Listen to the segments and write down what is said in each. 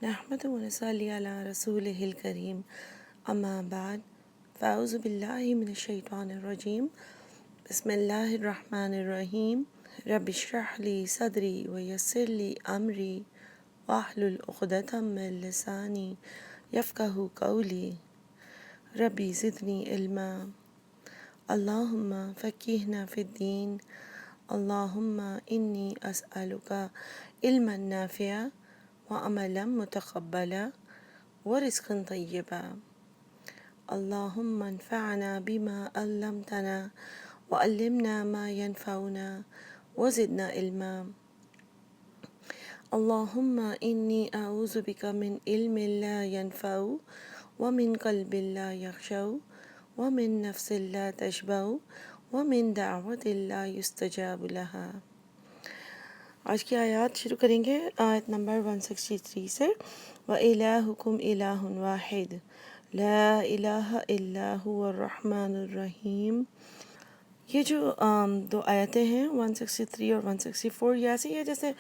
نحمد و نصلی علی رسولہ الکریم اما بعد فاعوذ باللہ من الشیطان الرجیم بسم اللہ الرحمن الرحیم رب اشرح لی صدری ویسر لی امری واحلل عقدۃ من لسانی یفقہوا قولی ربی زدنی علما اللہم فقہنا فی الدین اللہم انی اسألک علما نافعا وعملا متقبلا ورزقا طیبا اللہم انفعنا بما علمتنا وعلمنا ما ينفعنا وزدنا علما اللہم انی اعوذ بک من علم لا ينفع ومن قلب لا یخشع ومن نفس لا تشبع ومن دعوت لا يستجاب لها۔ آج کی آیات شروع کریں گے آیت نمبر 163 سے۔ وَإِلَٰهُكُمْ إِلَٰهٌ وَاحِدٌ لَا إِلَٰهَ إِلَّا هُوَ الرَّحْمَٰنُ الرَّحِيمُ۔ یہ جو دو آیتیں ہیں 163 اور 164، یہ ایسی ہے جیسے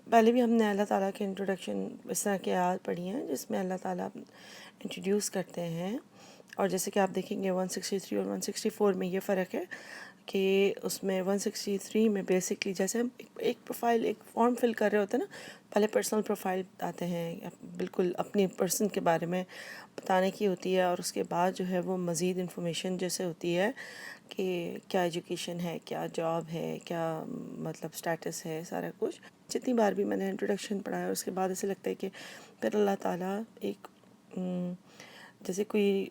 پہلے بھی ہم نے اللہ تعالیٰ کے انٹروڈکشن اس طرح کی آیات پڑھی ہیں جس میں اللہ تعالیٰ انٹروڈیوس کرتے ہیں، اور جیسے کہ آپ دیکھیں گے 163 اور 164 میں یہ فرق ہے کہ اس میں 163 میں بیسکلی جیسے ایک پروفائل، ایک فارم فل کر رہے ہوتے ہیں نا، پہلے پرسنل پروفائل بتاتے ہیں، بالکل اپنی پرسن کے بارے میں بتانے کی ہوتی ہے، اور اس کے بعد جو ہے وہ مزید انفارمیشن جیسے ہوتی ہے کہ کیا ایجوکیشن ہے، کیا جاب ہے، کیا مطلب سٹیٹس ہے، سارا کچھ۔ جتنی بار بھی میں نے انٹروڈکشن پڑھا ہے اس کے بعد ایسے لگتا ہے کہ پھر اللہ تعالیٰ ایک جیسے کوئی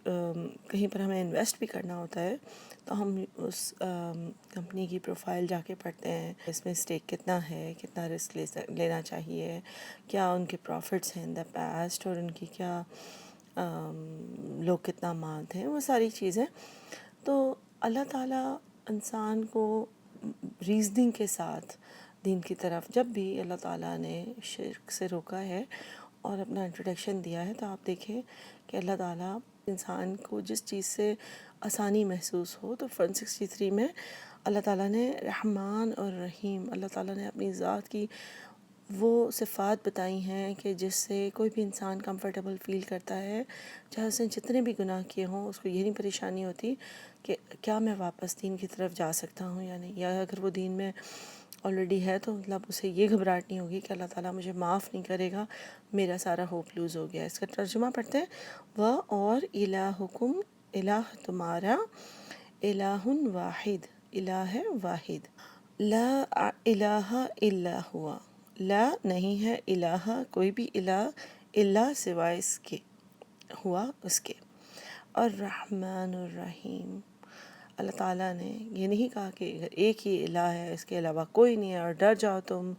کہیں پر ہمیں انویسٹ بھی کرنا ہوتا ہے تو ہم اس کمپنی کی پروفائل جا کے پڑھتے ہیں، اس میں اسٹیک کتنا ہے، کتنا رسک لینا چاہیے، کیا ان کے پروفٹس ہیں ان دا پاسٹ، اور ان کی کیا لوگ کتنا مانتے ہیں، وہ ساری چیزیں۔ تو اللہ تعالیٰ انسان کو ریزننگ کے ساتھ دین کی طرف، جب بھی اللہ تعالیٰ نے شرک سے روکا ہے اور اپنا انٹروڈکشن دیا ہے، تو آپ دیکھیں کہ اللہ تعالیٰ انسان کو جس چیز سے آسانی محسوس ہو، تو 163 میں اللہ تعالیٰ نے رحمان اور رحیم، اللہ تعالیٰ نے اپنی ذات کی وہ صفات بتائی ہیں کہ جس سے کوئی بھی انسان کمفرٹیبل فیل کرتا ہے، چاہے اس نے جتنے بھی گناہ کیے ہوں، اس کو یہ نہیں پریشانی ہوتی کہ کیا میں واپس دین کی طرف جا سکتا ہوں یا نہیں، یا اگر وہ دین میں آلریڈی ہے تو مطلب اسے یہ گھبراہٹ نہیں ہوگی کہ اللہ تعالیٰ مجھے معاف نہیں کرے گا، میرا سارا ہوپ لوز ہو گیا۔ اس کا ترجمہ پڑھتے ہیں، وہ اور الہکم، الہ تمہارا، الہ واحد، الہ ہے واحد، لا الہ الا ہوا، لا نہیں ہے، الہ کوئی بھی الہ، الا سوائے اس کے، ہوا اس کے، الرحمن الرحیم۔ اللہ تعالیٰ نے یہ نہیں کہا کہ ایک ہی الہ ہے، اس کے علاوہ کوئی نہیں ہے اور ڈر جاؤ تم،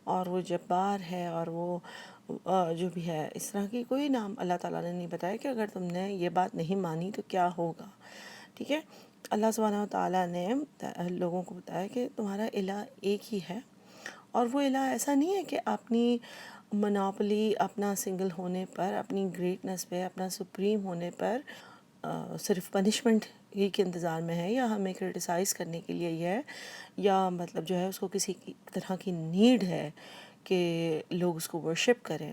اور وہ جبار ہے، اور وہ جو بھی ہے، اس طرح کی کوئی نام اللہ تعالیٰ نے نہیں بتایا کہ اگر تم نے یہ بات نہیں مانی تو کیا ہوگا، ٹھیک ہے۔ اللہ سبحانہ و تعالیٰ نے لوگوں کو بتایا کہ تمہارا الہ ایک ہی ہے، اور وہ الہ ایسا نہیں ہے کہ اپنی منوپلی، اپنا سنگل ہونے پر، اپنی گریٹنس پہ، اپنا سپریم ہونے پر صرف پنشمنٹ ہی کے انتظار میں ہے، یا ہمیں کرٹیسائز کرنے کے لیے یہ ہے، یا مطلب جو ہے اس کو کسی طرح کی نیڈ ہے کہ لوگ اس کو ورشپ کریں۔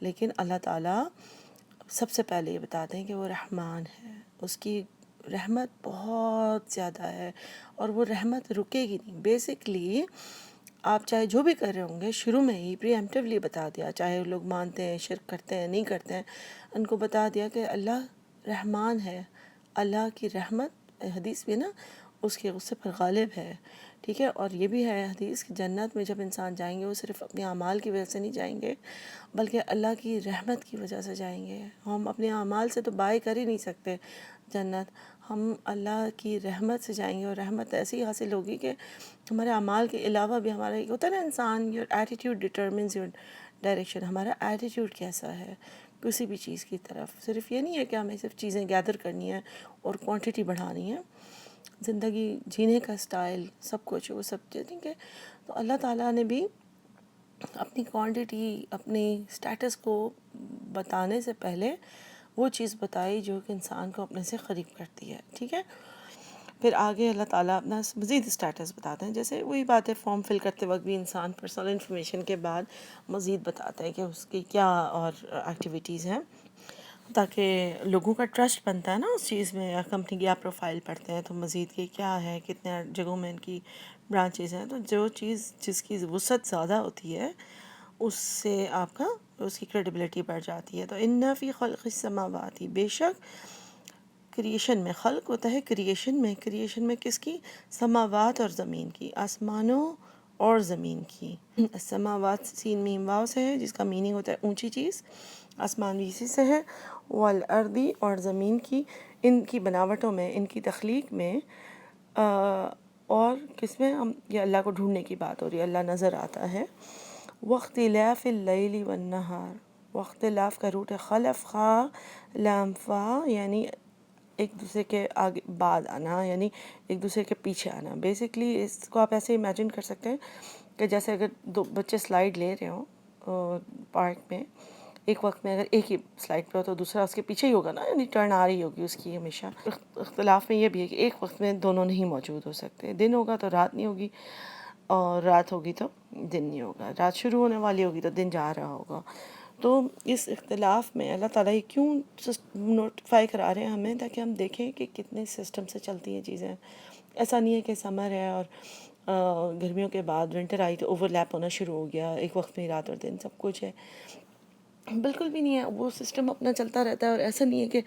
لیکن اللہ تعالیٰ سب سے پہلے یہ بتاتے ہیں کہ وہ رحمان ہے، اس کی رحمت بہت زیادہ ہے، اور وہ رحمت رکے گی نہیں۔ بیسکلی آپ چاہے جو بھی کر رہے ہوں گے، شروع میں ہی پری ایمپٹیولی بتا دیا، چاہے لوگ مانتے ہیں، شرک کرتے ہیں، نہیں کرتے ہیں، ان کو بتا دیا کہ اللہ رحمان ہے، اللہ کی رحمت، حدیث بھی نا، اس کے غصے پر غالب ہے، ٹھیک ہے۔ اور یہ بھی ہے حدیث کہ جنت میں جب انسان جائیں گے وہ صرف اپنے اعمال کی وجہ سے نہیں جائیں گے، بلکہ اللہ کی رحمت کی وجہ سے جائیں گے۔ ہم اپنے اعمال سے تو بائی کر ہی نہیں سکتے جنت، ہم اللہ کی رحمت سے جائیں گے، اور رحمت ایسی حاصل ہوگی کہ ہمارے اعمال کے علاوہ بھی ہمارا ایک ہوتا ہے نا انسان، your attitude determines your direction, ہمارا ایٹیٹیوڈ کیسا ہے کسی بھی چیز کی طرف۔ صرف یہ نہیں ہے کہ ہمیں صرف چیزیں گیدر کرنی ہیں اور کوانٹٹی بڑھانی ہے، زندگی جینے کا سٹائل، سب کچھ وہ سب چیزیں کہ تو اللہ تعالیٰ نے بھی اپنی کوانٹٹی، اپنی سٹیٹس کو بتانے سے پہلے وہ چیز بتائی جو کہ انسان کو اپنے سے قریب کرتی ہے، ٹھیک ہے۔ پھر آگے اللہ تعالیٰ اپنا مزید اسٹیٹس بتاتے ہیں، جیسے وہی بات ہے فارم فل کرتے وقت بھی انسان پرسنل انفارمیشن کے بعد مزید بتاتا ہے کہ اس کی کیا اور ایکٹیویٹیز ہیں، تاکہ لوگوں کا ٹرسٹ بنتا ہے نا اس چیز میں. یا کمپنی کی آپ پروفائل پڑھتے ہیں تو مزید کہ کیا ہے، کتنے جگہوں میں ان کی برانچز ہیں، تو جو چیز جس کی وسعت زیادہ ہوتی ہے اس سے آپ کا اس کی کریڈیبلٹی بڑھ جاتی ہے. تو ان فی خلق السماوات، بے شک کریشن میں، خلق ہوتا ہے کریشن میں کس کی؟ سماوات اور زمین کی، آسمانوں اور زمین کی. السماوات سین میم واو سے ہے جس کا میننگ ہوتا ہے اونچی چیز، آسمان بھی اسی سے ہے. والارضی، اور زمین کی، ان کی بناوٹوں میں، ان کی تخلیق میں، اور کس میں؟ ہم یہ اللہ کو ڈھونڈنے کی بات ہو رہی ہے، اللہ نظر آتا ہے. واختلاف اللیل والنہار، واختلاف کا روٹ ہے خلف، خا لام فا، یعنی ایک دوسرے کے آگے بعد آنا، یعنی ایک دوسرے کے پیچھے آنا. بیسکلی اس کو آپ ایسے امیجن کر سکتے ہیں کہ جیسے اگر دو بچے سلائیڈ لے رہے ہوں پارک میں، ایک وقت میں اگر ایک ہی سلائیڈ پہ ہو تو دوسرا اس کے پیچھے ہی ہوگا نا، یعنی ٹرن آ رہی ہوگی اس کی ہمیشہ. اختلاف میں یہ بھی ہے کہ ایک وقت میں دونوں نہیں موجود ہو سکتے، دن ہوگا تو رات نہیں ہوگی، اور رات ہوگی تو دن نہیں ہوگا، رات شروع ہونے والی ہوگی تو دن جا رہا ہوگا. تو اس اختلاف میں اللہ تعالیٰ یہ کیوں نوٹیفائی کرا رہے ہیں ہمیں؟ تاکہ ہم دیکھیں کہ کتنے سسٹم سے چلتی ہیں چیزیں. ایسا نہیں ہے کہ سمر ہے اور گرمیوں کے بعد ونٹر آئی تو اوور لیپ ہونا شروع ہو گیا، ایک وقت میں رات اور دن سب کچھ ہے. بالکل بھی نہیں ہے، وہ سسٹم اپنا چلتا رہتا ہے. اور ایسا نہیں ہے کہ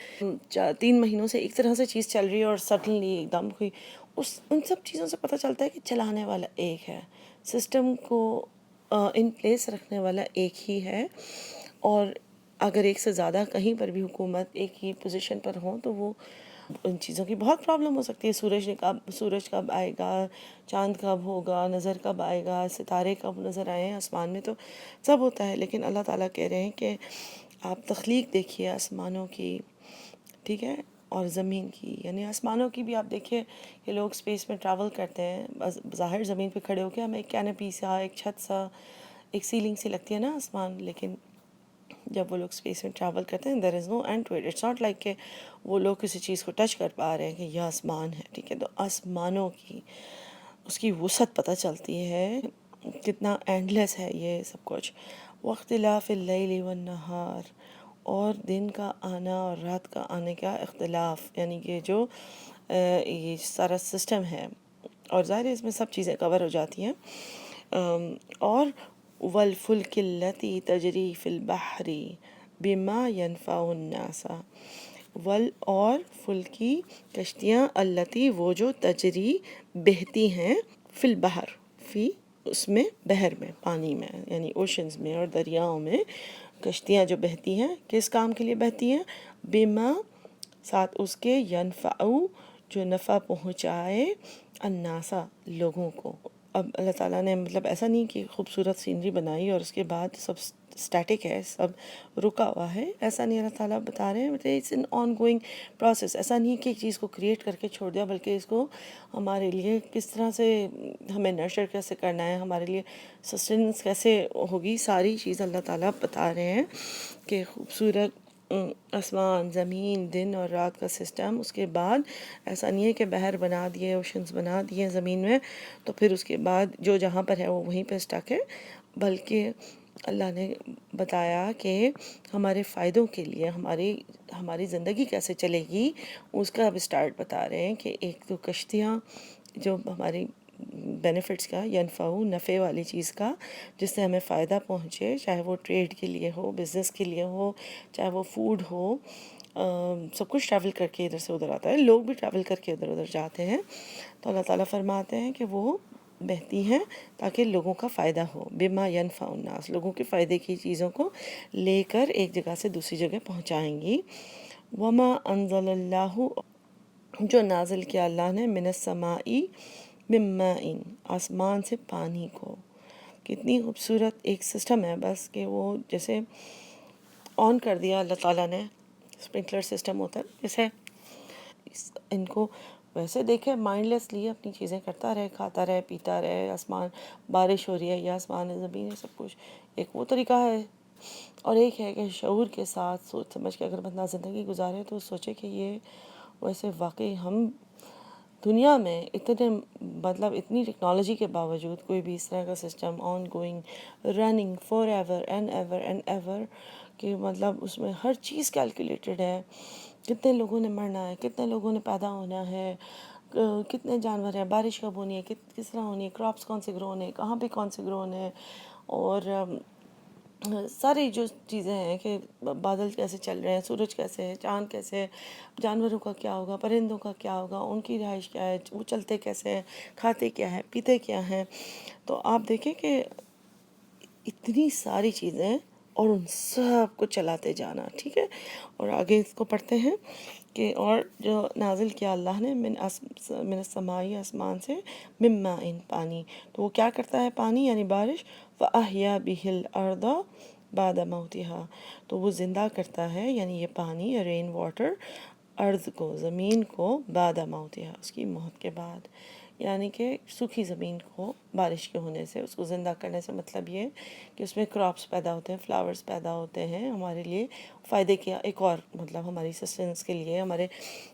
3 مہینوں سے ایک طرح سے چیز چل رہی ہے اور سڈنلی ایک دم کوئی ان سب چیزوں سے پتہ چلتا ہے کہ چلانے والا ایک ہے، سسٹم کو ان پلیس رکھنے والا ایک ہی ہے. اور اگر ایک سے زیادہ کہیں پر بھی حکومت ایک ہی پوزیشن پر ہوں تو وہ ان چیزوں کی بہت پرابلم ہو سکتی ہے. سورج کب آئے گا، چاند کب ہوگا، نظر کب آئے گا، ستارے کب نظر آئے ہیں آسمان میں، تو سب ہوتا ہے. لیکن اللہ تعالیٰ کہہ رہے ہیں کہ آپ تخلیق دیکھیے آسمانوں کی، ٹھیک ہے، اور زمین کی. یعنی آسمانوں کی بھی آپ دیکھیے کہ لوگ اسپیس میں ٹریول کرتے ہیں، ظاہر زمین پہ کھڑے ہو کے ہمیں ایک کینپی سا، ایک چھت سا، ایک سیلنگ سی لگتی ہے نا آسمان، لیکن جب وہ لوگ اسپیس میں ٹریول کرتے ہیں there is no end to it. It's not like کہ وہ لوگ کسی چیز کو ٹچ کر پا رہے ہیں کہ یہ آسمان ہے، ٹھیک ہے. تو آسمانوں کی اس کی وسعت پتہ چلتی ہے، کتنا اینڈ لیس ہے یہ سب کچھ. واختلاف اللیل والنہار، اور دن کا آنا اور رات کا آنے کا اختلاف، یعنی کہ جو یہ سارا سسٹم ہے، اور ظاہر ہے اس میں سب چیزیں کور ہو جاتی ہیں. اور والفلک التی تجری فی البحر بما ینفع الناس، اور فلکی کشتیاں، التی وہ جو، تجری بہتی ہیں، فی البحر، فی اس میں، بحر میں، پانی میں، یعنی اوشنز میں اور دریاؤں میں کشتیاں جو بہتی ہیں، کس کام کے لیے بہتی ہیں؟ بما، ساتھ اس کے، ینفع، جو نفع پہنچائے، الناسا، لوگوں کو. اب اللہ تعالیٰ نے مطلب ایسا نہیں کہ خوبصورت سینری بنائی اور اس کے بعد سب اسٹیٹک ہے، سب رکا ہوا ہے، ایسا نہیں. اللہ تعالیٰ بتا رہے ہیں it's an ongoing process. ایسا نہیں کہ ایک چیز کو کریٹ کر کے چھوڑ دیا، بلکہ اس کو ہمارے لیے کس طرح سے ہمیں نرچر کیسے کرنا ہے، ہمارے لیے سسٹیننس کیسے ہوگی، ساری چیز اللہ تعالیٰ بتا رہے ہیں. کہ خوبصورت آسمان، زمین، دن اور رات کا سسٹم. اس کے بعد ایسا نہیں ہے کہ بحر بنا دیے، اوشنز بنا دیے زمین میں تو پھر اس کے بعد جو جہاں پر ہے وہ وہیں پہ اسٹک ہے، بلکہ اللہ نے بتایا کہ ہمارے فائدوں کے لیے ہماری زندگی کیسے چلے گی اس کا اب اسٹارٹ بتا رہے ہیں. کہ ایک تو کشتیاں جو ہماری بینیفٹس کا، ینفع، نفع والی چیز کا، جس سے ہمیں فائدہ پہنچے، چاہے وہ ٹریڈ کے لیے ہو، بزنس کے لیے ہو، چاہے وہ فوڈ ہو. سب کچھ ٹریول کر کے ادھر سے ادھر آتا ہے، لوگ بھی ٹریول کر کے ادھر ادھر جاتے ہیں. تو اللہ تعالیٰ فرماتے ہیں کہ وہ بہتی ہیں تاکہ لوگوں کا فائدہ ہو. بما ینفع الناس، لوگوں کے فائدے کی چیزوں کو لے کر ایک جگہ سے دوسری جگہ پہنچائیں گی. وما انزل اللہ، جو نازل کیا اللہ نے، من السماء، من ماء، آسمان سے پانی کو. کتنی خوبصورت ایک سسٹم ہے، بس کہ وہ جیسے آن کر دیا اللہ تعالیٰ نے، اسپرنکلر سسٹم ہوتا ہے جیسے، ان کو ویسے دیکھے مائنڈ لیسلی اپنی چیزیں کرتا رہے، کھاتا رہے، پیتا رہے. آسمان، بارش ہو رہی ہے، یہ آسمان ہے، زمین ہے، سب کچھ. ایک وہ طریقہ ہے، اور ایک ہے کہ شعور کے ساتھ سوچ سمجھ کے اگر بندہ زندگی گزارے تو سوچے کہ یہ ویسے واقعی ہم دنیا میں اتنے مطلب اتنی ٹیکنالوجی کے باوجود کوئی بھی اس طرح کا system on going running for ever and ever کہ مطلب اس میں ہر چیز کیلکولیٹڈ ہے، کتنے لوگوں نے مرنا ہے، کتنے لوگوں نے پیدا ہونا ہے، کتنے جانور ہیں، بارش کب ہونی ہے، کس طرح ہونی ہے، کراپس کون سے گرو ہونے ہیں، کہاں پہ کون سے گرو ہونے ہیں، اور ساری جو چیزیں ہیں کہ بادل کیسے چل رہے ہیں، سورج کیسے ہے، چاند کیسے ہے، جانوروں کا کیا ہوگا، پرندوں کا کیا ہوگا، ان کی رہائش کیا ہے، وہ چلتے کیسے ہیں، کھاتے کیا ہے، پیتے کیا ہیں. تو آپ دیکھیں کہ اتنی ساری چیزیں اور ان سب کو چلاتے جانا. ٹھیک ہے، اور آگے اس کو پڑھتے ہیں کہ اور جو نازل کیا اللہ نے من السمائی آسمان سے، من ماء پانی. تو وہ کیا کرتا ہے پانی یعنی بارش، فَأَحْيَا بِهِ الْأَرْضَ بَعْدَ مَوْتِهَا، تو وہ زندہ کرتا ہے یعنی یہ پانی یا رین واٹر ارض کو، زمین کو، بعد موتها، اس کی موت کے بعد. یعنی کہ سوکھی زمین کو بارش کے ہونے سے اس کو زندہ کرنے سے مطلب یہ کہ اس میں کراپس پیدا ہوتے ہیں، فلاورز پیدا ہوتے ہیں، ہمارے لیے فائدے کیا ایک اور مطلب ہماری سسٹینس کے لیے، ہمارے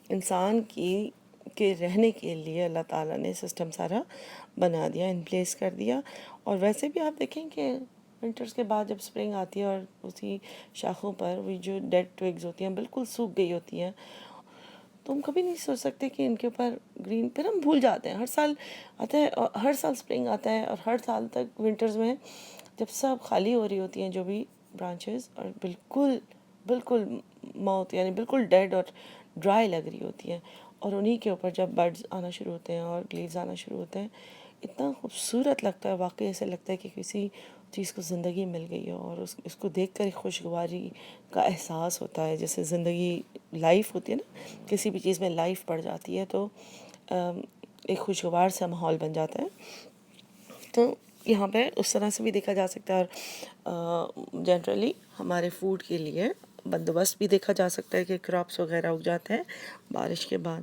انسان کی کے رہنے کے لیے اللہ تعالیٰ نے سسٹم سارا بنا دیا، ان پلیس کر دیا. اور ویسے بھی آپ دیکھیں کہ ونٹرز کے بعد جب سپرنگ آتی ہے اور اسی شاخوں پر وہ جو ڈیڈ ٹویگز ہوتی ہیں بالکل سوکھ گئی ہوتی ہیں، تو ہم کبھی نہیں سوچ سکتے کہ ان کے اوپر گرین، پھر ہم بھول جاتے ہیں. ہر سال آتا ہے اور ہر سال سپرنگ آتا ہے اور ہر سال تک ونٹرز میں جب سب خالی ہو رہی ہوتی ہیں جو بھی برانچز، اور بالکل بالکل موت یعنی بالکل ڈیڈ اور ڈرائی لگ رہی ہوتی ہیں، اور انہی کے اوپر جب برڈز آنا شروع ہوتے ہیں اور لیوز آنا شروع ہوتے ہیں، اتنا خوبصورت لگتا ہے، واقعی ایسے لگتا ہے کہ کسی چیز کو زندگی مل گئی ہے، اور اس کو دیکھ کر ایک خوشگواری کا احساس ہوتا ہے. جیسے زندگی لائف ہوتی ہے نا، کسی بھی چیز میں لائف پڑ جاتی ہے تو ایک خوشگوار سا ماحول بن جاتا ہے. تو یہاں پہ اس طرح سے بھی دیکھا جا سکتا ہے، اور جنرلی ہمارے فوڈ کے لیے بندوبست بھی دیکھا جا سکتا ہے کہ کراپس وغیرہ اگ جاتے ہیں بارش کے بعد.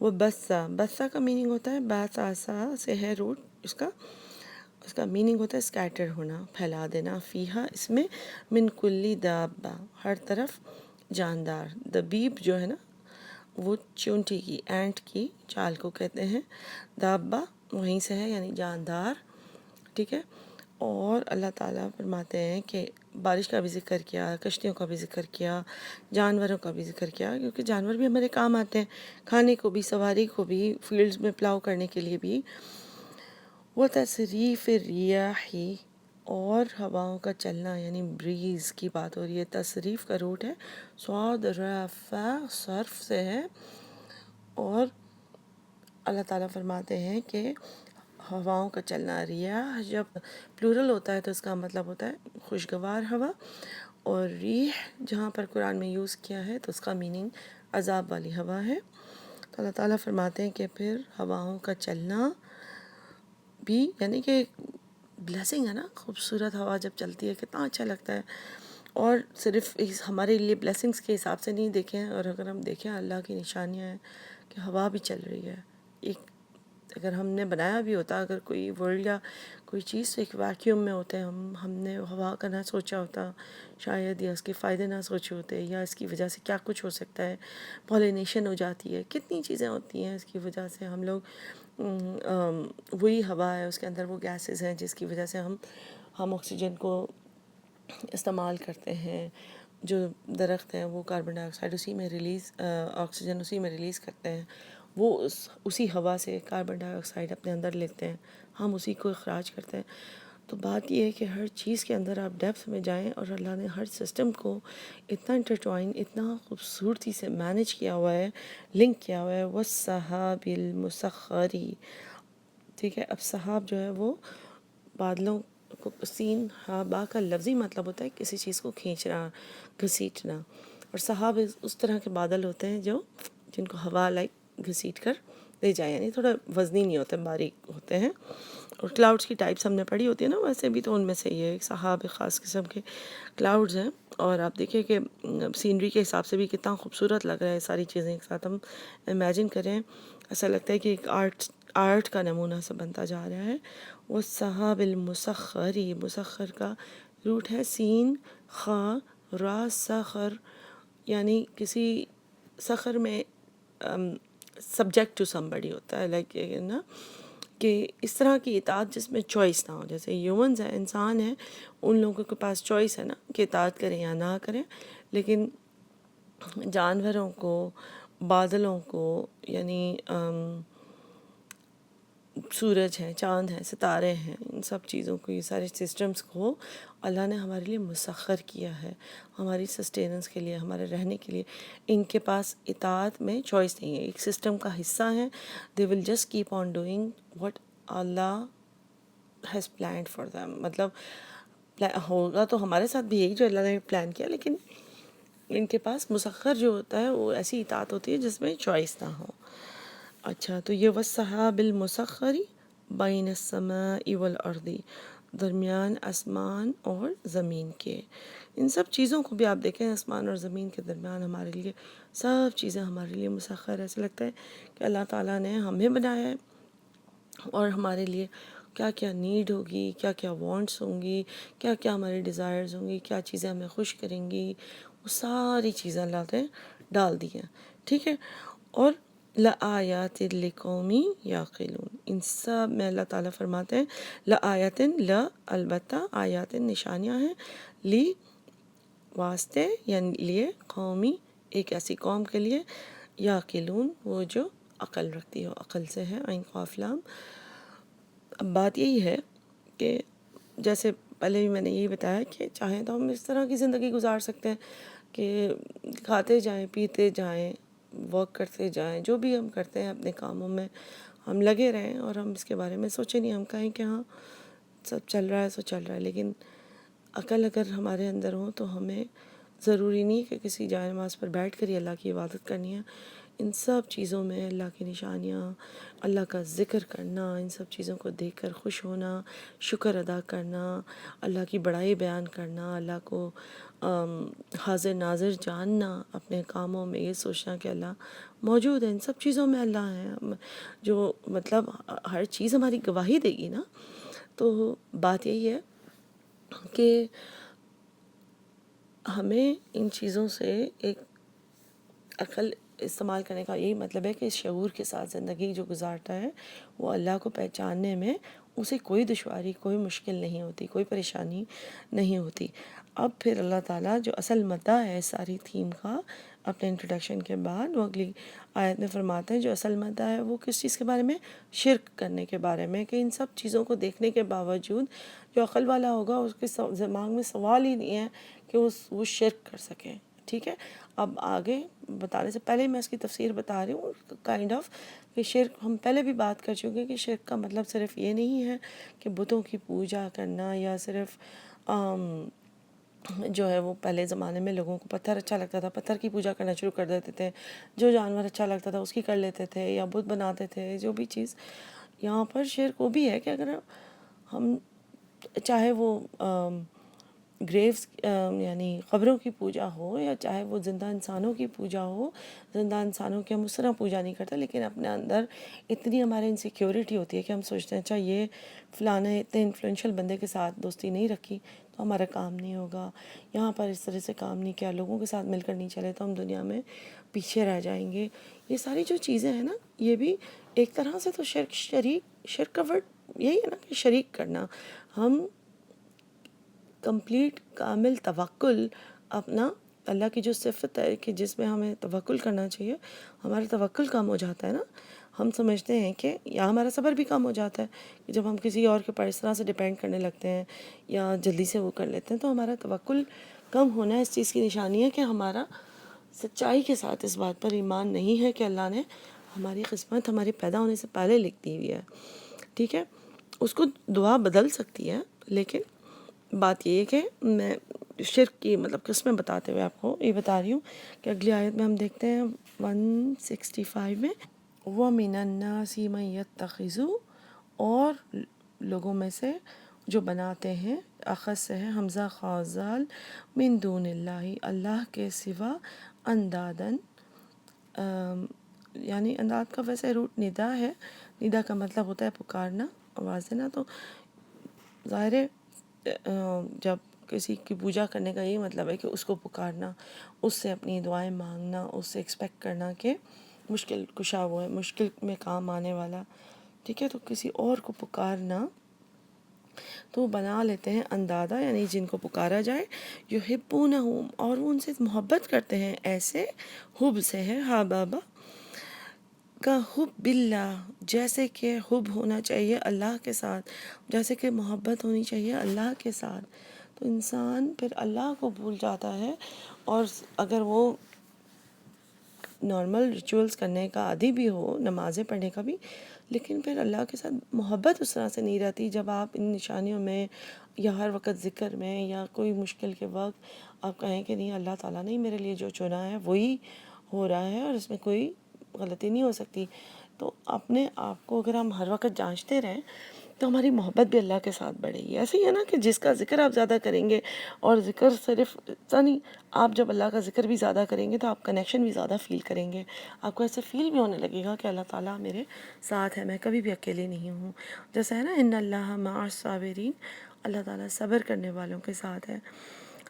وہ بسا کا میننگ ہوتا ہے، باسا سے ہے روٹ اس کا میننگ ہوتا ہے اسکیٹر ہونا، پھیلا دینا، فیہا اس میں، من کلی دابہ ہر طرف جاندار. دبیب جو ہے نا وہ چونٹی کی، اینٹ کی چال کو کہتے ہیں، دابہ وہیں سے ہے یعنی جاندار. ٹھیک ہے، اور اللہ تعالیٰ فرماتے ہیں کہ بارش کا بھی ذکر کیا، کشتیوں کا بھی ذکر کیا، جانوروں کا بھی ذکر کیا، کیونکہ جانور بھی ہمارے کام آتے ہیں، کھانے کو بھی، سواری کو بھی، فیلڈز میں پلاؤ کرنے کے لیے بھی. وہ تصریف ریاحی، اور ہواؤں کا چلنا یعنی بریز کی بات ہو رہی ہے. تصریف کا روٹ ہے صاد رفع، صرف سے ہے. اور اللہ تعالیٰ فرماتے ہیں کہ ہواؤں کا چلنا، ریاح جب پلورل ہوتا ہے تو اس کا مطلب ہوتا ہے خوشگوار ہوا، اور ریح جہاں پر قرآن میں یوز کیا ہے تو اس کا میننگ عذاب والی ہوا ہے. تو اللہ تعالیٰ فرماتے ہیں کہ پھر ہواؤں کا چلنا بھی یعنی کہ بلیسنگ ہے نا، خوبصورت ہوا جب چلتی ہے کتنا اچھا لگتا ہے. اور صرف ہمارے لیے بلیسنگز کے حساب سے نہیں دیکھیں، اور اگر ہم دیکھیں اللہ کی نشانیاں ہیں کہ ہوا بھی چل رہی ہے. ایک اگر ہم نے بنایا بھی ہوتا، اگر کوئی ورلڈ یا کوئی چیز ایک ویکیوم میں ہوتے ہیں، ہم نے ہوا کا نہ سوچا ہوتا شاید، یا اس کے فائدے نہ سوچے ہوتے، یا اس کی وجہ سے کیا کچھ ہو سکتا ہے، پولینیشن ہو جاتی ہے، کتنی چیزیں ہوتی ہیں اس کی وجہ سے. ہم لوگ وہی ہوا ہے، اس کے اندر وہ گیسز ہیں جس کی وجہ سے ہم آکسیجن کو استعمال کرتے ہیں. جو درخت ہیں وہ کاربن ڈائی آکسائڈ اسی میں ریلیز، آکسیجن اسی میں ریلیز کرتے ہیں، وہ اسی ہوا سے کاربن ڈائی آکسائڈ اپنے اندر لیتے ہیں، ہم اسی کو اخراج کرتے ہیں. تو بات یہ ہے کہ ہر چیز کے اندر آپ ڈیپتھ میں جائیں، اور اللہ نے ہر سسٹم کو اتنا انٹرٹوائن، اتنا خوبصورتی سے مینیج کیا ہوا ہے، لنک کیا ہوا ہے. والسحاب المسخر. ٹھیک ہے، اب سحاب جو ہے وہ بادلوں کو، سین ہا با کا لفظی مطلب ہوتا ہے کسی چیز کو کھینچنا، گھسیٹنا. اور سحاب اس طرح کے بادل ہوتے ہیں جن کو ہوا لائک گھسیٹ کر لے جائے، یعنی تھوڑا وزنی نہیں ہوتے، باریک ہوتے ہیں. اور کلاؤڈز کی ٹائپس ہم نے پڑھی ہوتی ہے نا، ویسے بھی تو ان میں سے یہ ایک سحاب ایک خاص قسم کے کلاؤڈز ہیں. اور آپ دیکھیں کہ سینری کے حساب سے بھی کتنا خوبصورت لگ رہا ہے. ساری چیزیں ایک ساتھ ہم امیجن کریں، ایسا لگتا ہے کہ ایک آرٹ کا نمونہ سا بنتا جا رہا ہے. والسحاب المسخر، مسخر کا روٹ ہے سین خا را سخر، یعنی کسی سخر میں سبجیکٹ ٹو سمبڈی ہوتا ہے، لائک نا کہ اس طرح کی اطاعت جس میں چوائس نہ ہو. جیسے ہیومنز ہیں، انسان ہیں، ان لوگوں کے پاس چوائس ہے نا کہ اطاعت کریں یا نہ کریں. لیکن جانوروں کو، بادلوں کو، یعنی سورج ہیں، چاند ہیں، ستارے ہیں، ان سب چیزوں کو، یہ سارے سسٹمز کو اللہ نے ہمارے لیے مسخر کیا ہے، ہماری سسٹیننس کے لیے، ہمارے رہنے کے لیے. ان کے پاس اطاعت میں چوائس نہیں ہے، ایک سسٹم کا حصہ ہیں. They will just keep on doing what Allah has planned for them. مطلب ہوگا تو ہمارے ساتھ بھی یہی جو اللہ نے پلان کیا، لیکن ان کے پاس مسخر جو ہوتا ہے وہ ایسی اطاعت ہوتی ہے جس میں چوائس نہ ہو. اچھا، تو یہ والسحاب المسخر بین السماء والارض، درمیان آسمان اور زمین کے. ان سب چیزوں کو بھی آپ دیکھیں، آسمان اور زمین کے درمیان ہمارے لیے سب چیزیں ہمارے لیے مسخر ہے. ایسا لگتا ہے کہ اللہ تعالیٰ نے ہمیں بنایا ہے اور ہمارے لیے کیا کیا نیڈ ہوگی، کیا کیا وانٹس ہوں گی، کیا کیا ہماری ڈیزائرز ہوں گی، کیا چیزیں ہمیں خوش کریں گی، وہ ساری چیزیں اللہ نے ڈال دی ہیں. ٹھیک ہے. اور لآیات لقوم یعقلون، ان سب میں اللہ تعالیٰ فرماتے ہیں لآیات، البتہ، آیات نشانیاں ہیں، لی واسطے یعنی لیے، قومی ایک ایسی قوم کے لیے، یعقلون وہ جو عقل رکھتی ہو. عقل سے ہے عین قاف لام. اب بات یہی ہے کہ جیسے پہلے بھی میں نے یہی بتایا کہ چاہیں تو ہم اس طرح کی زندگی گزار سکتے ہیں کہ کھاتے جائیں، پیتے جائیں، ورک کرتے جائیں، جو بھی ہم کرتے ہیں اپنے کاموں میں ہم لگے رہیں اور ہم اس کے بارے میں سوچیں نہیں. ہم کہیں کہ ہاں سب چل رہا ہے سو چل رہا ہے. لیکن عقل اگر ہمارے اندر ہو تو ہمیں ضروری نہیں کہ کسی جائے نماز پر بیٹھ کر ہی اللہ کی عبادت کرنی ہے. ان سب چیزوں میں اللہ کی نشانیاں، اللہ کا ذکر کرنا، ان سب چیزوں کو دیکھ کر خوش ہونا، شکر ادا کرنا، اللہ کی بڑائی بیان کرنا، اللہ کو حاضر ناظر جاننا اپنے کاموں میں، یہ سوچنا کہ اللہ موجود ہے. ان سب چیزوں میں اللہ ہے، جو مطلب ہر چیز ہماری گواہی دے گی نا. تو بات یہی ہے کہ ہمیں ان چیزوں سے ایک عقل استعمال کرنے کا یہی مطلب ہے کہ اس شعور کے ساتھ زندگی جو گزارتا ہے وہ اللہ کو پہچاننے میں اسے کوئی دشواری، کوئی مشکل نہیں ہوتی، کوئی پریشانی نہیں ہوتی. اب پھر اللہ تعالیٰ جو اصل مدعا ہے ساری تھیم کا اپنے انٹروڈکشن کے بعد، وہ اگلی آیت میں فرماتے ہیں جو اصل مدعا ہے وہ کس چیز کے بارے میں؟ شرک کرنے کے بارے میں. کہ ان سب چیزوں کو دیکھنے کے باوجود جو عقل والا ہوگا اس کے دماغ میں سوال ہی نہیں ہے کہ وہ شرک کر سکے. ٹھیک ہے. اب آگے بتانے سے پہلے میں اس کی تفسیر بتا رہی ہوں کائنڈ آف کہ شرک، ہم پہلے بھی بات کر چکے ہیں کہ شرک کا مطلب صرف یہ نہیں ہے کہ بتوں کی پوجا کرنا، یا صرف جو ہے وہ پہلے زمانے میں لوگوں کو پتھر اچھا لگتا تھا، پتھر کی پوجا کرنا شروع کر دیتے تھے، جو جانور اچھا لگتا تھا اس کی کر لیتے تھے، یا بت بناتے تھے. جو بھی چیز یہاں پر شرک وہ بھی ہے کہ اگر ہم چاہے وہ گریوز یعنی قبروں کی پوجا ہو، یا چاہے وہ زندہ انسانوں کی پوجا ہو، زندہ انسانوں کی ہم اس طرح پوجا نہیں کرتے، لیکن اپنے اندر اتنی ہمارے انسیکیورٹی ہوتی ہے کہ ہم سوچتے ہیں اچھا یہ فلاں اتنے انفلوئنشل بندے کے ساتھ دوستی نہیں رکھی تو ہمارا کام نہیں ہوگا، یہاں پر اس طرح سے کام نہیں کیا، لوگوں کے ساتھ مل کر نہیں چلے تو ہم دنیا میں پیچھے رہ جائیں گے. یہ ساری جو چیزیں ہیں نا، یہ بھی ایک طرح سے تو شرک کا ورڈ یہی ہے نا کہ شریک کرنا. ہم کمپلیٹ کامل توکل اپنا، اللہ کی جو صفت ہے کہ جس میں ہمیں توکل کرنا چاہیے، ہمارا توکل کم ہو جاتا ہے نا. ہم سمجھتے ہیں کہ یا ہمارا صبر بھی کم ہو جاتا ہے کہ جب ہم کسی اور کے پر اس طرح سے ڈیپینڈ کرنے لگتے ہیں یا جلدی سے وہ کر لیتے ہیں، تو ہمارا توکل کم ہونا اس چیز کی نشانی ہے کہ ہمارا سچائی کے ساتھ اس بات پر ایمان نہیں ہے کہ اللہ نے ہماری قسمت ہمارے پیدا ہونے سے پہلے لکھ دی ہوئی ہے. ٹھیک ہے. اس کو دعا بدل سکتی ہے، لیکن بات یہ ہے کہ میں شرک کی مطلب قسمیں بتاتے ہوئے آپ کو یہ بتا رہی ہوں کہ اگلی آیت میں ہم دیکھتے ہیں 165 میں، وَمِنَ النَّاسِ مَن يَتَّخِذُ، اور لوگوں میں سے جو بناتے ہیں، اخذ سے ہے حمزہ خازال، من دون اللہ، اللہ کے سوا، اندادن، یعنی انداد کا ویسے روٹ ندا ہے. ندا کا مطلب ہوتا ہے پکارنا، آواز دینا. تو ظاہر ہے جب کسی کی پوجا کرنے کا یہی مطلب ہے کہ اس کو پکارنا، اس سے اپنی دعائیں مانگنا، اس سے ایکسپیکٹ کرنا کہ مشکل کشا وہ ہے، مشکل میں کام آنے والا، ٹھیک ہے. تو کسی اور کو پکارنا تو بنا لیتے ہیں اندادا، یعنی جن کو پکارا جائے، یحبونہم، اور وہ ان سے محبت کرتے ہیں، ایسے حب سے ہے، ہاں بابا، کا حب اللہ، جیسے کہ حب ہونا چاہیے اللہ کے ساتھ، جیسے کہ محبت ہونی چاہیے اللہ کے ساتھ. تو انسان پھر اللہ کو بھول جاتا ہے، اور اگر وہ نارمل ریچولز کرنے کا عادی بھی ہو، نمازیں پڑھنے کا بھی، لیکن پھر اللہ کے ساتھ محبت اس طرح سے نہیں رہتی. جب آپ ان نشانیوں میں یا ہر وقت ذکر میں یا کوئی مشکل کے وقت آپ کہیں کہ نہیں، اللہ تعالیٰ نے میرے لیے جو چنا ہے وہی ہو رہا ہے اور اس میں کوئی غلطی نہیں ہو سکتی، تو اپنے آپ کو اگر ہم ہر وقت جانچتے رہیں تو ہماری محبت بھی اللہ کے ساتھ بڑھے گی. ایسے ہی ہے نا کہ جس کا ذکر آپ زیادہ کریں گے، اور ذکر صرف اتنا نہیں، آپ جب اللہ کا ذکر بھی زیادہ کریں گے تو آپ کنیکشن بھی زیادہ فیل کریں گے. آپ کو ایسے فیل بھی ہونے لگے گا کہ اللہ تعالیٰ میرے ساتھ ہے، میں کبھی بھی اکیلے نہیں ہوں. جیسا ہے نا، ان اللہ مع الصابرین، اللہ تعالیٰ صبر کرنے والوں کے ساتھ ہے.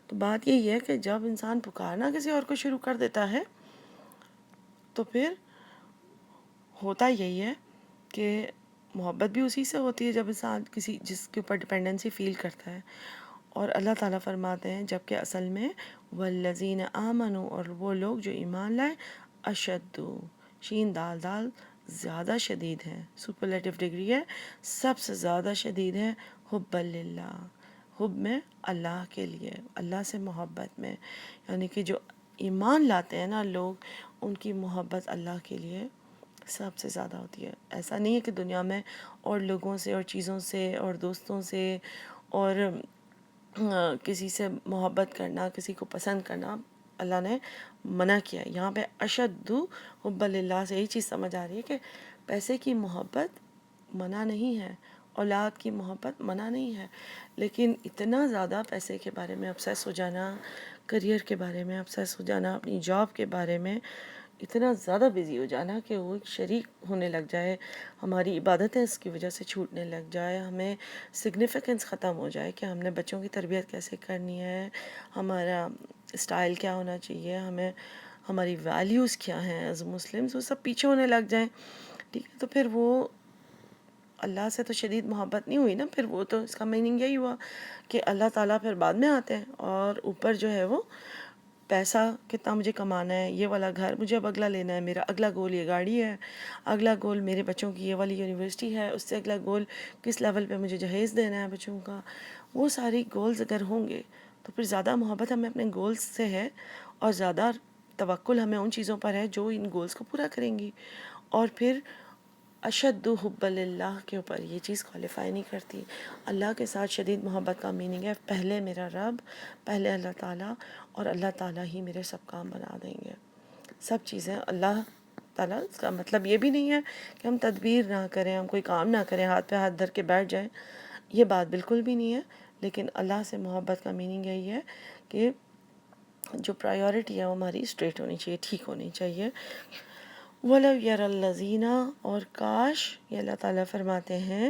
تو بات یہی ہے کہ جب انسان پکارنا کسی اور کو شروع کر دیتا ہے تو پھر ہوتا یہی ہے کہ محبت بھی اسی سے ہوتی ہے، جب انسان کسی جس کے اوپر ڈپینڈنسی فیل کرتا ہے. اور اللہ تعالیٰ فرماتے ہیں جب کہ اصل میں والذین آمنوا، اور وہ لوگ جو ایمان لائے، اشد، شین دال دال، زیادہ شدید ہے، سپرلیٹو ڈگری ہے، سب سے زیادہ شدید ہے، حب للہ، حب میں اللہ کے لیے، اللہ سے محبت میں. یعنی کہ جو ایمان لاتے ہیں نا لوگ، ان کی محبت اللہ کے لیے سب سے زیادہ ہوتی ہے. ایسا نہیں ہے کہ دنیا میں اور لوگوں سے اور چیزوں سے اور دوستوں سے اور کسی سے محبت کرنا، کسی کو پسند کرنا اللہ نے منع کیا ہے. یہاں پہ اشد حب للہ سے یہی چیز سمجھ آ رہی ہے کہ پیسے کی محبت منع نہیں ہے، اولاد کی محبت منع نہیں ہے، لیکن اتنا زیادہ پیسے کے بارے میں obsess ہو جانا، کریئر کے بارے میں obsess ہو جانا، اپنی جاب کے بارے میں اتنا زیادہ بزی ہو جانا کہ وہ ایک شریک ہونے لگ جائے، ہماری عبادتیں اس کی وجہ سے چھوٹنے لگ جائے، ہمیں سگنیفیکنس ختم ہو جائے کہ ہم نے بچوں کی تربیت کیسے کرنی ہے، ہمارا اسٹائل کیا ہونا چاہیے، ہمیں ہماری ویلیوز کیا ہیں ایز مسلمز، وہ سب پیچھے ہونے لگ جائیں. ٹھیک ہے، تو پھر وہ اللہ سے تو شدید محبت نہیں ہوئی نا. پھر وہ تو اس کا میننگ یہی ہوا کہ اللہ تعالیٰ پھر بعد میں آتے ہیں، اور اوپر جو ہے وہ پیسہ کتنا مجھے کمانا ہے، یہ والا گھر مجھے اب اگلا لینا ہے، میرا اگلا گول یہ گاڑی ہے، اگلا گول میرے بچوں کی یہ والی یونیورسٹی ہے، اس سے اگلا گول کس لیول پہ مجھے جہیز دینا ہے بچوں کا. وہ ساری گولز اگر ہوں گے تو پھر زیادہ محبت ہمیں اپنے گولز سے ہے، اور زیادہ توکل ہمیں ان چیزوں پر ہے جو ان گولز کو پورا کریں گی. اور پھر اشد حب للہ کے اوپر یہ چیز کوالیفائی نہیں کرتی. اللہ کے ساتھ شدید محبت کا میننگ ہے پہلے میرا رب، پہلے اللہ تعالیٰ، اور اللہ تعالیٰ ہی میرے سب کام بنا دیں گے، سب چیزیں اللہ تعالیٰ. اس کا مطلب یہ بھی نہیں ہے کہ ہم تدبیر نہ کریں، ہم کوئی کام نہ کریں، ہاتھ پہ ہاتھ دھر کے بیٹھ جائیں، یہ بات بالکل بھی نہیں ہے. لیکن اللہ سے محبت کا میننگ یہی ہے کہ جو پرائیورٹی ہے وہ ہماری اسٹریٹ ہونی چاہیے، ٹھیک ہونی چاہیے. وَلَوْ يَرَى الَّذِينَ، اور کاش، یہ اللہ تعالیٰ فرماتے ہیں،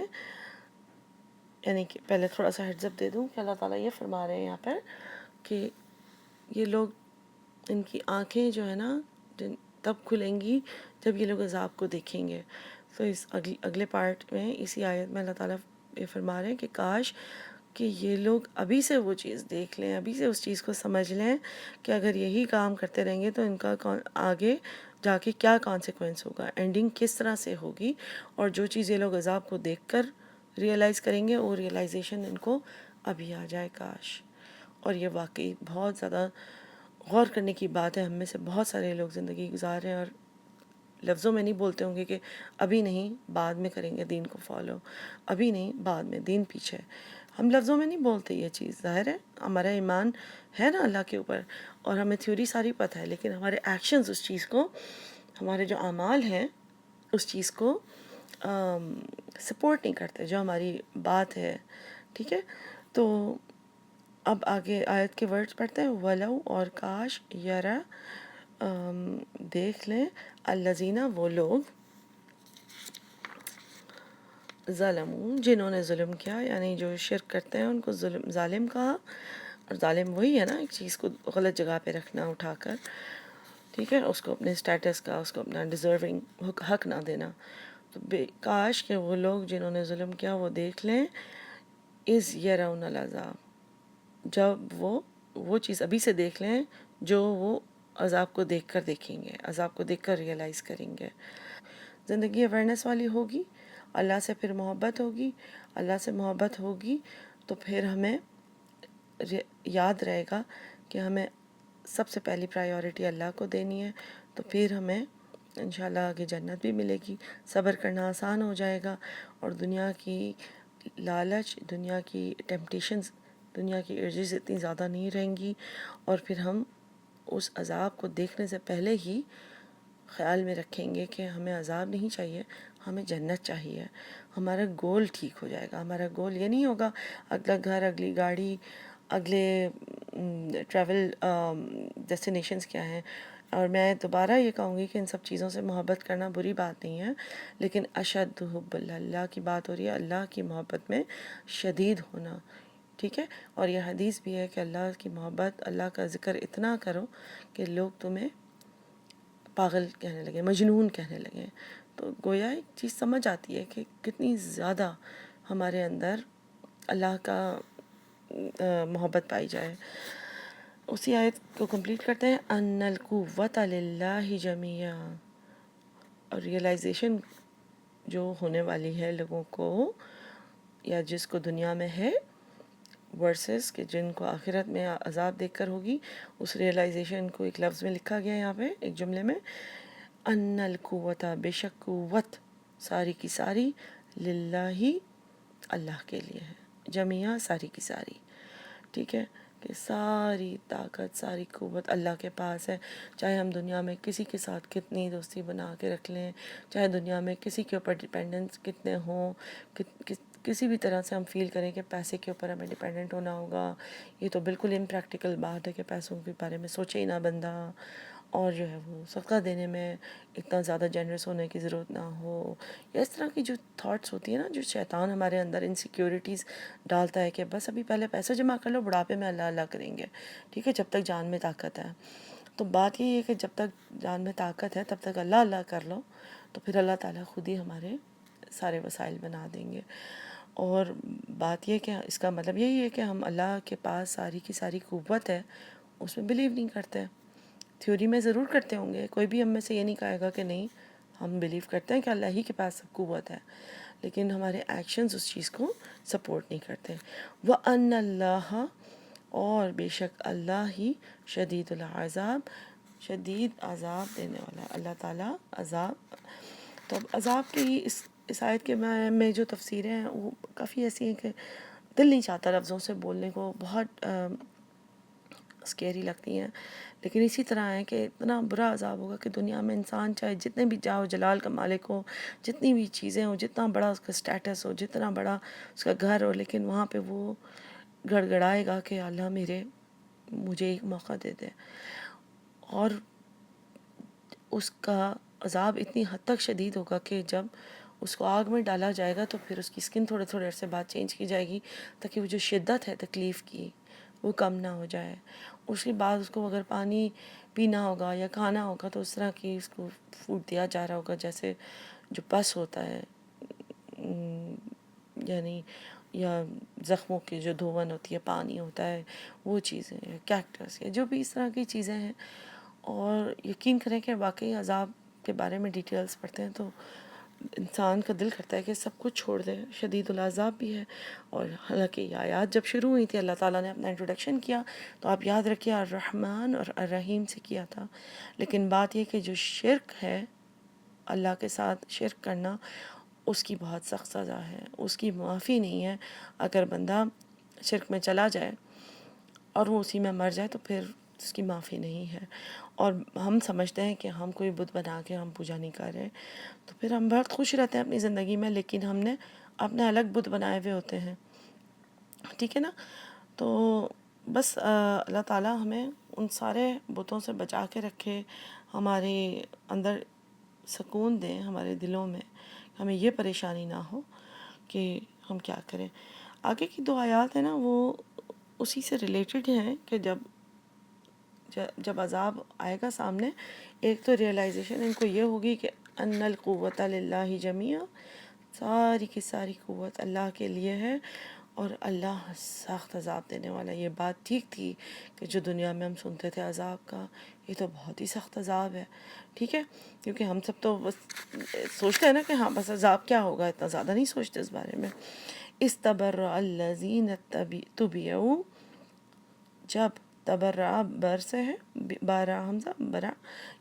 یعنی کہ پہلے تھوڑا سا ہیڈز اپ دے دوں کہ اللہ تعالیٰ یہ فرما رہے ہیں یہاں پر کہ یہ لوگ، ان کی آنکھیں جو ہے نا تب کھلیں گی جب یہ لوگ عذاب کو دیکھیں گے. تو اس اگلے پارٹ میں اسی آیت میں اللہ تعالیٰ یہ فرما رہے ہیں کہ کاش کہ یہ لوگ ابھی سے وہ چیز دیکھ لیں، ابھی سے اس چیز کو سمجھ لیں کہ اگر یہی کام کرتے رہیں گے تو ان کا آگے جا کے کیا کانسیکوینس ہوگا، اینڈنگ کس طرح سے ہوگی. اور جو چیز یہ لوگ عذاب کو دیکھ کر ریئلائز کریں گے، وہ ریئلائزیشن ان کو ابھی آ جائے کاش. اور یہ واقعی بہت زیادہ غور کرنے کی بات ہے. ہم میں سے بہت سارے لوگ زندگی گزار رہے ہیں اور لفظوں میں نہیں بولتے ہوں گے کہ ابھی نہیں، بعد میں کریں گے دین کو فالو، ابھی نہیں، بعد میں، دین پیچھے. ہم لفظوں میں نہیں بولتے یہ چیز، ظاہر ہے ہمارا ایمان ہے نا اللہ کے اوپر، اور ہمیں تھیوری ساری پتہ ہے، لیکن ہمارے ایکشنز اس چیز کو، ہمارے جو اعمال ہیں اس چیز کو سپورٹ نہیں کرتے، جو ہماری بات ہے. ٹھیک ہے، تو اب آگے آیت کے ورڈز پڑھتے ہیں. وَلَوْ، اور کاش، یرا، دیکھ لیں، الذین، وہ لوگ، ظلموا، جنہوں نے ظلم کیا، یعنی جو شرک کرتے ہیں ان کو ظالم کہا. اور ظالم وہی ہے نا، ایک چیز کو غلط جگہ پہ رکھنا اٹھا کر. ٹھیک ہے، اس کو اپنے اسٹیٹس کا، اس کو اپنا ڈیزرونگ حق نہ دینا. تو کاش کہ وہ لوگ جنہوں نے ظلم کیا وہ دیکھ لیں از یرون العذاب، جب وہ چیز ابھی سے دیکھ لیں جو وہ عذاب کو دیکھ کر دیکھیں گے، عذاب کو دیکھ کر ریئلائز کریں گے. زندگی اویئرنیس والی ہوگی، اللہ سے پھر محبت ہوگی، اللہ سے محبت ہوگی تو پھر ہمیں یاد رہے گا کہ ہمیں سب سے پہلی پرائیورٹی اللہ کو دینی ہے، تو پھر ہمیں انشاءاللہ آگے جنت بھی ملے گی. صبر کرنا آسان ہو جائے گا، اور دنیا کی لالچ، دنیا کی ٹیمپٹیشنز، دنیا کی ارجز اتنی زیادہ نہیں رہیں گی، اور پھر ہم اس عذاب کو دیکھنے سے پہلے ہی خیال میں رکھیں گے کہ ہمیں عذاب نہیں چاہیے، ہمیں جنت چاہیے. ہمارا گول ٹھیک ہو جائے گا. ہمارا گول یہ نہیں ہوگا اگلا گھر، اگلی گاڑی، اگلے ٹریول ڈیسٹینیشنز کیا ہیں. اور میں دوبارہ یہ کہوں گی کہ ان سب چیزوں سے محبت کرنا بری بات نہیں ہے، لیکن اشد حب اللہ کی بات ہو رہی ہے، اللہ کی محبت میں شدید ہونا. ٹھیک ہے، اور یہ حدیث بھی ہے کہ اللہ کی محبت، اللہ کا ذکر اتنا کرو کہ لوگ تمہیں پاگل کہنے لگیں، مجنون کہنے لگیں. تو گویا ایک چیز سمجھ آتی ہے کہ کتنی زیادہ ہمارے اندر اللہ کا محبت پائی جائے. اسی آیت کو کمپلیٹ کرتے ہیں. ان القوۃ للہ جمیعا، اور ریئلائزیشن جو ہونے والی ہے لوگوں کو، یا جس کو دنیا میں ہے، ورسز کہ جن کو آخرت میں عذاب دیکھ کر ہوگی، اس ریئلائزیشن کو ایک لفظ میں لکھا گیا ہے یہاں پہ ایک جملے میں. ان القوۃ، بے شک قوت ساری کی ساری، للہ اللہ کے لیے ہے، جمیعہ ساری کی ساری. ٹھیک ہے، کہ ساری طاقت، ساری قوت اللہ کے پاس ہے. چاہے ہم دنیا میں کسی کے ساتھ کتنی دوستی بنا کے رکھ لیں، چاہے دنیا میں کسی کے اوپر ڈیپینڈنس کتنے ہوں، کسی بھی طرح سے ہم فیل کریں کہ پیسے کے اوپر ہمیں ڈیپینڈنٹ ہونا ہوگا، یہ تو بالکل امپریکٹیکل بات ہے کہ پیسوں کے بارے میں سوچے ہی نہ بندہ، اور جو ہے وہ صدقہ دینے میں اتنا زیادہ جنرس ہونے کی ضرورت نہ ہو، یا اس طرح کی جو تھاٹس ہوتی ہیں نا، جو شیطان ہمارے اندر انسیکیورٹیز ڈالتا ہے کہ بس ابھی پہلے پیسہ جمع کر لو، بڑھاپے میں اللہ اللہ کریں گے. ٹھیک ہے، جب تک جان میں طاقت ہے. تو بات یہ ہے کہ جب تک جان میں طاقت ہے تب تک اللہ اللہ کر لو، تو پھر اللہ تعالیٰ خود ہی ہمارے سارے وسائل بنا دیں گے. اور بات یہ کہ اس کا مطلب یہی ہے کہ ہم اللہ کے پاس ساری کی ساری قوت ہے اس میں بلیو نہیں کرتے. تھیوری میں ضرور کرتے ہوں گے، کوئی بھی ہم میں سے یہ نہیں کہے گا کہ نہیں، ہم بلیو کرتے ہیں کہ اللہ ہی کے پاس سب قوت ہے، لیکن ہمارے ایکشنز اس چیز کو سپورٹ نہیں کرتے. وَأَنَّ اللَّهَ، اور بے شک اللہ ہی، شدید العذاب، شدید عذاب دینے والا ہے. اللہ تعالیٰ عذاب، تو اب عذاب کی اس آیت کے میں جو تفسیریں ہیں وہ کافی ایسی ہیں کہ دل نہیں چاہتا لفظوں سے بولنے کو، بہت اسکیری لگتی ہیں، لیکن اسی طرح ہے کہ اتنا برا عذاب ہوگا کہ دنیا میں انسان چاہے جتنے بھی جاؤ جلال کا مالک ہو، جتنی بھی چیزیں ہوں، جتنا بڑا اس کا اسٹیٹس ہو، جتنا بڑا اس کا گھر ہو، لیکن وہاں پہ وہ گڑ گڑائے گا کہ اللہ مجھے ایک موقع دے دے. اور اس کا عذاب اتنی حد تک شدید ہوگا کہ جب اس کو آگ میں ڈالا جائے گا تو پھر اس کی سکن تھوڑے تھوڑے عرصے بعد چینج کی جائے گی تاکہ وہ جو شدت ہے تکلیف کی وہ کم نہ ہو جائے. اس کے بعد اس کو اگر پانی پینا ہوگا یا کھانا ہوگا تو اس طرح کی اس کو فوڈ دیا جا رہا ہوگا جیسے جو پس ہوتا ہے، یعنی یا زخموں کی جو دھون ہوتی ہے، پانی ہوتا ہے، وہ چیزیں، کیکٹس یا جو بھی اس طرح کی چیزیں ہیں. اور یقین کریں کہ واقعی عذاب کے بارے میں ڈیٹیلز پڑھتے ہیں تو انسان کا دل کرتا ہے کہ سب کچھ چھوڑ دے. شدید العذاب بھی ہے. اور حالانکہ یہ آیات جب شروع ہوئی تھی اللہ تعالیٰ نے اپنا انٹروڈکشن کیا تو آپ یاد رکھیے الرحمن اور الرحیم سے کیا تھا، لیکن بات یہ کہ جو شرک ہے، اللہ کے ساتھ شرک کرنا، اس کی بہت سخت سزا ہے، اس کی معافی نہیں ہے. اگر بندہ شرک میں چلا جائے اور وہ اسی میں مر جائے تو پھر اس کی معافی نہیں ہے. اور ہم سمجھتے ہیں کہ ہم کوئی بت بنا کے ہم پوجا نہیں کر رہے، تو پھر ہم بہت خوش رہتے ہیں اپنی زندگی میں، لیکن ہم نے اپنے الگ بت بنائے ہوئے ہوتے ہیں. ٹھیک ہے نا؟ تو بس اللہ تعالیٰ ہمیں ان سارے بتوں سے بچا کے رکھے، ہمارے اندر سکون دیں، ہمارے دلوں میں ہمیں یہ پریشانی نہ ہو کہ ہم کیا کریں. آگے کی 2 آیات ہیں نا وہ اسی سے ریلیٹڈ ہیں کہ جب عذاب آئے گا سامنے، ایک تو ریئلائزیشن ان کو یہ ہوگی کہ ان القوۃ للہ جمیعا، ساری کی ساری قوت اللہ کے لیے ہے، اور اللہ سخت عذاب دینے والا۔ یہ بات ٹھیک تھی کہ جو دنیا میں ہم سنتے تھے عذاب کا، یہ تو بہت ہی سخت عذاب ہے، ٹھیک ہے، کیونکہ ہم سب تو بس سوچتے ہیں نا کہ ہاں بس عذاب کیا ہوگا، اتنا زیادہ نہیں سوچتے اس بارے میں۔ استبرأ الذین تبعوا، جب تبرع بر سے ہے، بارہ حمزہ برا،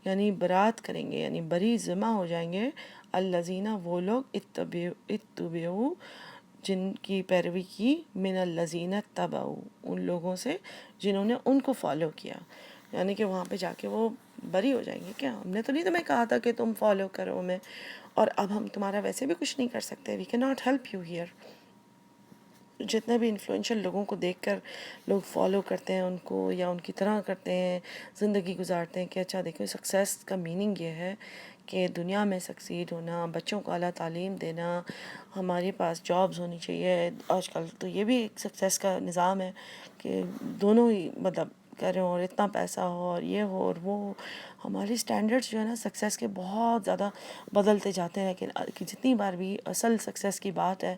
یعنی برات کریں گے، یعنی بری ذمہ ہو جائیں گے، الذین وہ لوگ اتبعوا جن کی پیروی کی، من الذین اتبعوا ان لوگوں سے جنہوں نے ان کو فالو کیا، یعنی کہ وہاں پہ جا کے وہ بری ہو جائیں گے، کیا ہم نے تو نہیں تمہیں کہا تھا کہ تم فالو کرو ہمیں، اور اب ہم تمہارا ویسے بھی کچھ نہیں کر سکتے، we can not help you here. جتنے بھی انفلوئنشل لوگوں کو دیکھ کر لوگ فالو کرتے ہیں ان کو، یا ان کی طرح کرتے ہیں، زندگی گزارتے ہیں کہ اچھا دیکھو سکسیس کا میننگ یہ ہے کہ دنیا میں سکسیڈ ہونا، بچوں کو اعلیٰ تعلیم دینا، ہمارے پاس جابز ہونی چاہیے۔ آج کل تو یہ بھی ایک سکسیس کا نظام ہے کہ دونوں ہی مطلب کریں، اور اتنا پیسہ ہو اور یہ ہو اور وہ ہو۔ ہماری سٹینڈرڈز جو ہے نا سکسیس کے بہت زیادہ بدلتے جاتے ہیں، لیکن جتنی بار بھی اصل سکسیس کی بات ہے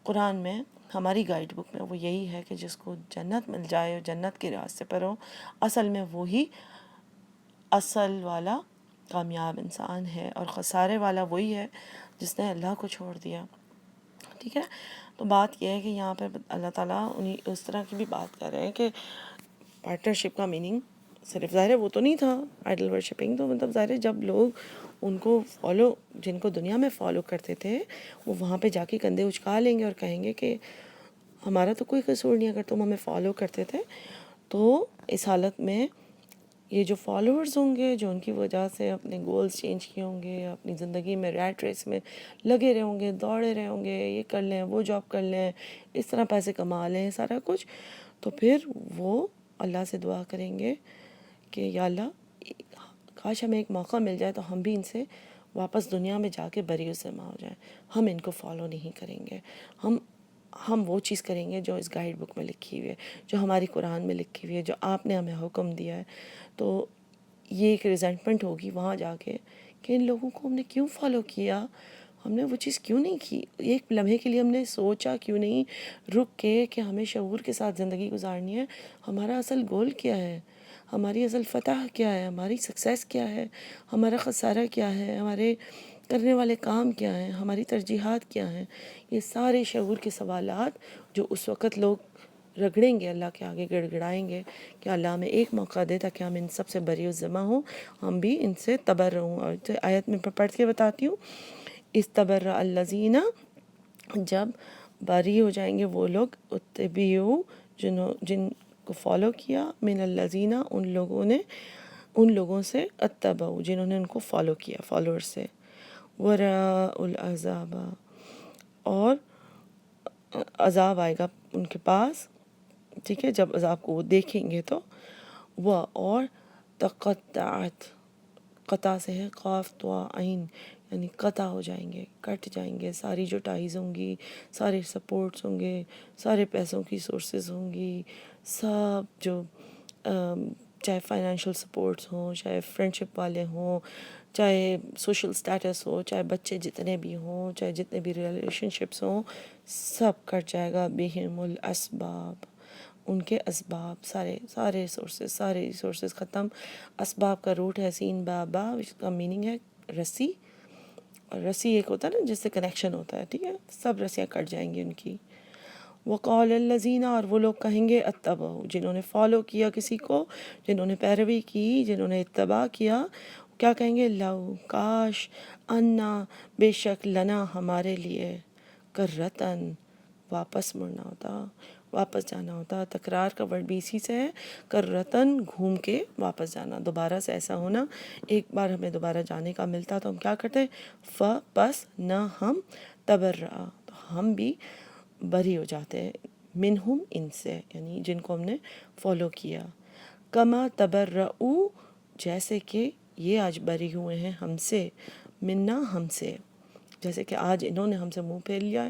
قرآن میں، ہماری گائیڈ بک میں، وہ یہی ہے کہ جس کو جنت مل جائے، جنت کے راستے پر ہو، اصل میں وہی اصل والا کامیاب انسان ہے، اور خسارے والا وہی ہے جس نے اللہ کو چھوڑ دیا، ٹھیک ہے۔ تو بات یہ ہے کہ یہاں پہ اللہ تعالیٰ اس طرح کی بھی بات کر رہے ہیں کہ پارٹنرشپ کا میننگ صرف ظاہر ہے وہ تو نہیں تھا آئیڈل ورشپنگ، تو مطلب ظاہر ہے جب لوگ ان کو فالو، جن کو دنیا میں فالو کرتے تھے، وہ وہاں پہ جا کے کندھے اچکا لیں گے اور کہیں گے کہ ہمارا تو کوئی قصور نہیں، اگر تم ہمیں فالو کرتے تھے۔ تو اس حالت میں یہ جو فالوورز ہوں گے، جو ان کی وجہ سے اپنے گولز چینج کیے ہوں گے، اپنی زندگی میں ریٹ ریس میں لگے رہے ہوں گے، دوڑے رہے ہوں گے، یہ کر لیں وہ جاب کر لیں، اس طرح پیسے کما لیں، سارا کچھ، تو پھر وہ اللہ سے دعا کریں گے کہ یا اللہ کاش ہمیں ایک موقع مل جائے تو ہم بھی ان سے واپس دنیا میں جا کے بری ذمہ ہو جائیں، ہم ان کو فالو نہیں کریں گے، ہم وہ چیز کریں گے جو اس گائیڈ بک میں لکھی ہوئی ہے، جو ہماری قرآن میں لکھی ہوئی ہے، جو آپ نے ہمیں حکم دیا ہے۔ تو یہ ایک ریزنٹمنٹ ہوگی وہاں جا کے کہ ان لوگوں کو ہم نے کیوں فالو کیا، ہم نے وہ چیز کیوں نہیں کی، ایک لمحے کے لیے ہم نے سوچا کیوں نہیں رک کے کہ ہمیں شعور کے ساتھ زندگی گزارنی ہے، ہمارا اصل گول کیا ہے، ہماری اصل فتح کیا ہے، ہماری سکسیس کیا ہے، ہمارا خسارہ کیا ہے، ہمارے کرنے والے کام کیا ہیں، ہماری ترجیحات کیا ہیں۔ یہ سارے شعور کے سوالات جو اس وقت لوگ رگڑیں گے، اللہ کے آگے گڑ گڑائیں گے کہ اللہ ہمیں ایک موقع دے تاکہ ہم ان سب سے بری و ذمہ ہوں، ہم بھی ان سے تبرہ ہوں۔ اور آیت میں پڑھ کے بتاتی ہوں، استبرأ الذین، جب بری ہو جائیں گے وہ لوگ، اتبعوا جن کو فالو کیا، من الذین ان لوگوں سے، اتبعوا جنہوں نے ان کو فالو کیا، فالوور سے، وراء العذاب، اور عذاب آئے گا ان کے پاس، ٹھیک ہے، جب عذاب کو وہ دیکھیں گے تو وہ، اور تقطعت، قطع سے ہے قاف تو عین، یعنی قطع ہو جائیں گے، کٹ جائیں گے، ساری جو ٹائز ہوں گی، سارے سپورٹس ہوں گے، سارے پیسوں کی سورسز ہوں گی، سب جو چاہے فائنینشیل سپورٹس ہوں، چاہے فرینڈشپ والے ہوں، چاہے سوشل سٹیٹس ہو، چاہے بچے جتنے بھی ہوں، چاہے جتنے بھی ریلیشن شپس ہوں، سب کٹ جائے گا، بہم الاسباب، ان کے اسباب، سارے سورسز ختم۔ اسباب کا روٹ ہے سین بابا، اس کا میننگ ہے رسی، اور رسی ایک ہوتا ہے نا جس سے کنیکشن ہوتا ہے، ٹھیک ہے، سب رسیاں کٹ جائیں گی ان کی۔ وقال الذین، اور وہ لوگ کہیں گے، اتبعوا جنہوں نے فالو کیا کسی کو، جنہوں نے پیروی کی، جنہوں نے اتباع کیا، کیا کہیں گے، لو کاش، انا بے شک، لنا ہمارے لیے، کرتن واپس مڑنا ہوتا، واپس جانا ہوتا۔ تکرار کا ورڈ بھی اسی سے ہے، کرتن گھوم کے واپس جانا، دوبارہ سے ایسا ہونا، ایک بار ہمیں دوبارہ جانے کا ملتا تو ہم کیا کرتے، پس نہ ہم، تبرأ تو ہم بھی بری ہو جاتے ہیں، منہم ان سے، یعنی جن کو ہم نے فالو کیا، کما تبرؤ جیسے کہ یہ آج بری ہوئے ہیں ہم سے، منا ہم سے، جیسے کہ آج انہوں نے ہم سے منہ پھیر لیا ہے،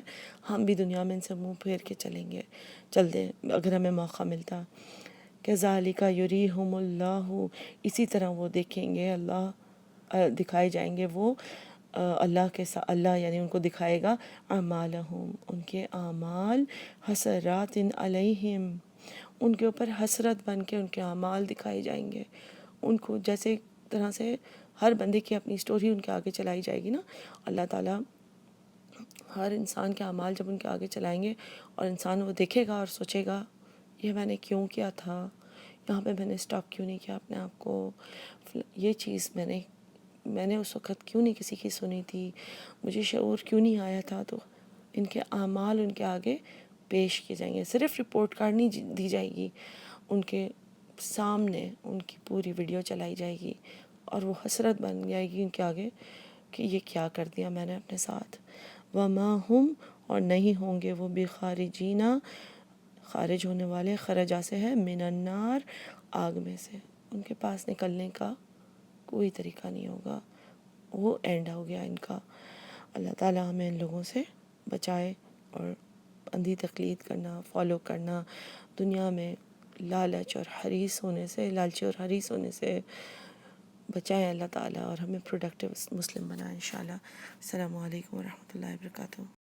ہم بھی دنیا میں ان سے منہ پھیر کے چلیں گے، چل دیں اگر ہمیں موقع ملتا۔ کذالک یریہم اللہ، اسی طرح وہ دیکھیں گے دکھائے جائیں گے وہ اللہ کے ساتھ، اللہ یعنی ان کو دکھائے گا اعمالہم، ان کے اعمال، حسرات علیہم، ان کے اوپر حسرت بن کے ان کے اعمال دکھائے جائیں گے ان کو، جیسے طرح سے ہر بندے کی اپنی سٹوری ان کے آگے چلائی جائے گی نا، اللہ تعالیٰ ہر انسان کے اعمال جب ان کے آگے چلائیں گے اور انسان وہ دیکھے گا اور سوچے گا یہ میں نے کیوں کیا تھا، یہاں پہ میں نے اسٹاپ کیوں نہیں کیا اپنے آپ کو، یہ چیز میں نے اس وقت کیوں نہیں کسی کی سنی تھی، مجھے شعور کیوں نہیں آیا تھا. تو ان کے اعمال ان کے آگے پیش کیے جائیں گے، صرف رپورٹ کارڈ نہیں دی جائے گی، ان کے سامنے ان کی پوری ویڈیو چلائی جائے گی اور وہ حسرت بن جائے گی ان کے آگے کہ یہ کیا کر دیا میں نے اپنے ساتھ. وما ہم، اور نہیں ہوں گے وہ بخارجین، خارج ہونے والے، خرجا سے ہے من النار، آگ میں سے، ان کے پاس نکلنے کا کوئی طریقہ نہیں ہوگا، وہ اینڈ ہو گیا ان کا. اللہ تعالیٰ ہمیں ان لوگوں سے بچائے اور اندھی تقلید کرنا، فالو کرنا، دنیا میں لالچ اور حریص ہونے سے، لالچی اور حریص ہونے سے بچائیں اللہ تعالیٰ، اور ہمیں پروڈکٹیو مسلم بنائیں انشاءاللہ. السلام علیکم ورحمۃ اللہ وبرکاتہ.